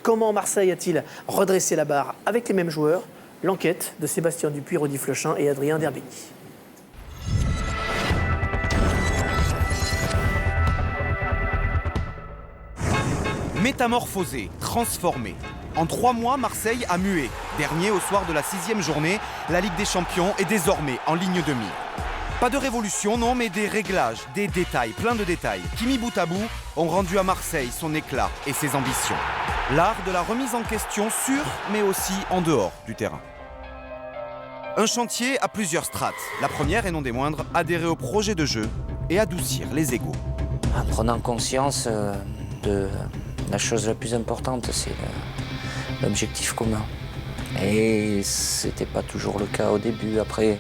Comment Marseille a-t-il redressé la barre avec les mêmes joueurs? L'enquête de Sébastien Dupuis, Rodi Flechin et Adrien Derbigny. Métamorphosé, transformé. En 3 mois, Marseille a mué. Dernier au soir de la 6e journée, la Ligue des Champions est désormais en ligne de mire. Pas de révolution, non, mais des réglages, des détails, plein de détails, qui mis bout à bout ont rendu à Marseille son éclat et ses ambitions. L'art de la remise en question sur, mais aussi en dehors du terrain. Un chantier à plusieurs strates. La première, et non des moindres, adhérer au projet de jeu et adoucir les égos. En prenant conscience de la chose la plus importante, c'est l'objectif commun. Et c'était pas toujours le cas au début. Après,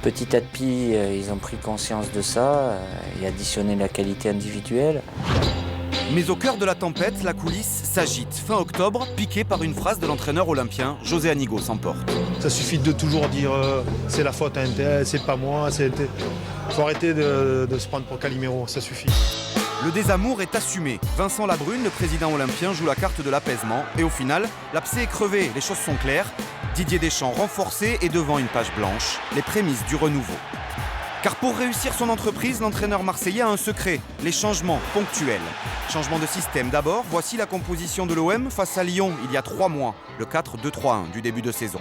petit à petit, ils ont pris conscience de ça et additionné la qualité individuelle. Mais au cœur de la tempête, la coulisse s'agite. Fin octobre, piqué par une phrase de l'entraîneur olympien, José Anigo s'emporte. Ça suffit de toujours dire c'est la faute à un tel, c'est pas moi. Faut arrêter de se prendre pour Calimero, ça suffit. Le désamour est assumé. Vincent Labrune, le président olympien, joue la carte de l'apaisement. Et au final, l'abcès est crevé, les choses sont claires. Didier Deschamps renforcé et devant une page blanche, les prémices du renouveau. Car pour réussir son entreprise, l'entraîneur marseillais a un secret, les changements ponctuels. Changement de système d'abord, voici la composition de l'OM face à Lyon il y a 3 mois, le 4-2-3-1 du début de saison.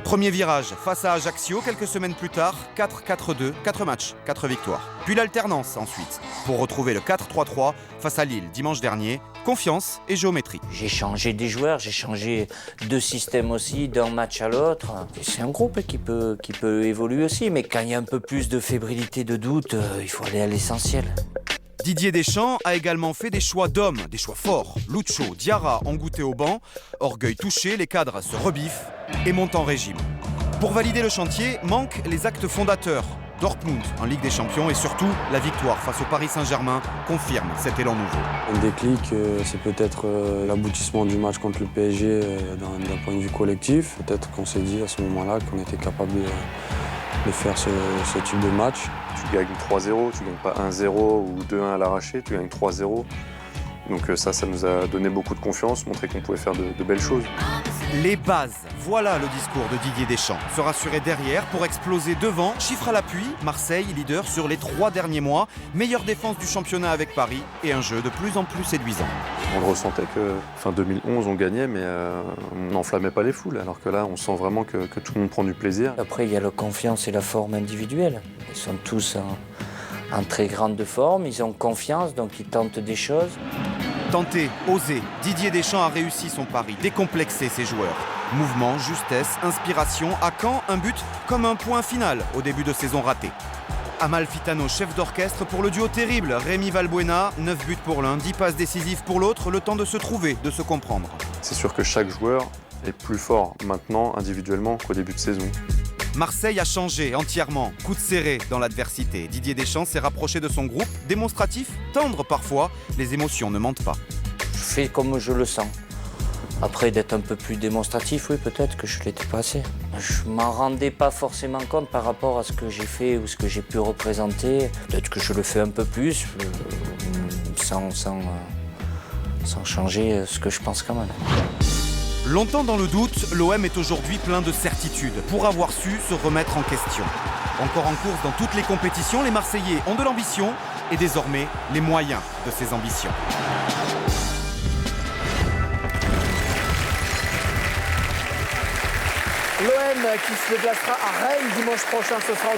Premier virage face à Ajaccio, quelques semaines plus tard, 4-4-2, 4 matchs, 4 victoires. Puis l'alternance ensuite, pour retrouver le 4-3-3 face à Lille dimanche dernier, confiance et géométrie. J'ai changé des joueurs, j'ai changé de système aussi, d'un match à l'autre. C'est un groupe qui peut évoluer aussi, mais quand il y a un peu plus de fébrilité, de doute, il faut aller à l'essentiel. Didier Deschamps a également fait des choix d'hommes, des choix forts. Lucho, Diarra ont goûté au banc. Orgueil touché, les cadres se rebiffent et montent en régime. Pour valider le chantier, manquent les actes fondateurs. Dortmund en Ligue des Champions et surtout la victoire face au Paris Saint-Germain confirme cet élan nouveau. Le déclic, c'est peut-être l'aboutissement du match contre le PSG d'un point de vue collectif. Peut-être qu'on s'est dit à ce moment-là qu'on était capable de faire ce type de match. Tu gagnes 3-0, tu gagnes pas 1-0 ou 2-1 à l'arraché, tu gagnes 3-0. Donc ça nous a donné beaucoup de confiance, montré qu'on pouvait faire de belles choses. Les bases, voilà le discours de Didier Deschamps. Se rassurer derrière pour exploser devant. Chiffre à l'appui, Marseille leader sur les 3 derniers mois. Meilleure défense du championnat avec Paris et un jeu de plus en plus séduisant. On le ressentait que fin 2011 on gagnait mais on n'enflammait pas les foules. Alors que là on sent vraiment que tout le monde prend du plaisir. Après il y a la confiance et la forme individuelle. Ils sont tous en très grande forme, ils ont confiance donc ils tentent des choses. Tenter, oser, Didier Deschamps a réussi son pari, décomplexer ses joueurs. Mouvement, justesse, inspiration, à Caen, un but comme un point final au début de saison raté. Amalfitano, chef d'orchestre pour le duo terrible, Rémi Valbuena, 9 buts pour l'un, 10 passes décisives pour l'autre, le temps de se trouver, de se comprendre. C'est sûr que chaque joueur est plus fort maintenant individuellement qu'au début de saison. Marseille a changé entièrement, coude serré dans l'adversité. Didier Deschamps s'est rapproché de son groupe, démonstratif, tendre parfois, les émotions ne mentent pas. Je fais comme je le sens. Après d'être un peu plus démonstratif, oui peut-être que je ne l'étais pas assez. Je ne m'en rendais pas forcément compte par rapport à ce que j'ai fait ou ce que j'ai pu représenter. Peut-être que je le fais un peu plus, sans changer ce que je pense quand même. Longtemps dans le doute, l'OM est aujourd'hui plein de certitudes pour avoir su se remettre en question. Encore en course dans toutes les compétitions, les Marseillais ont de l'ambition et désormais les moyens de ces ambitions. L'OM qui se déplacera à Rennes dimanche prochain, ce sera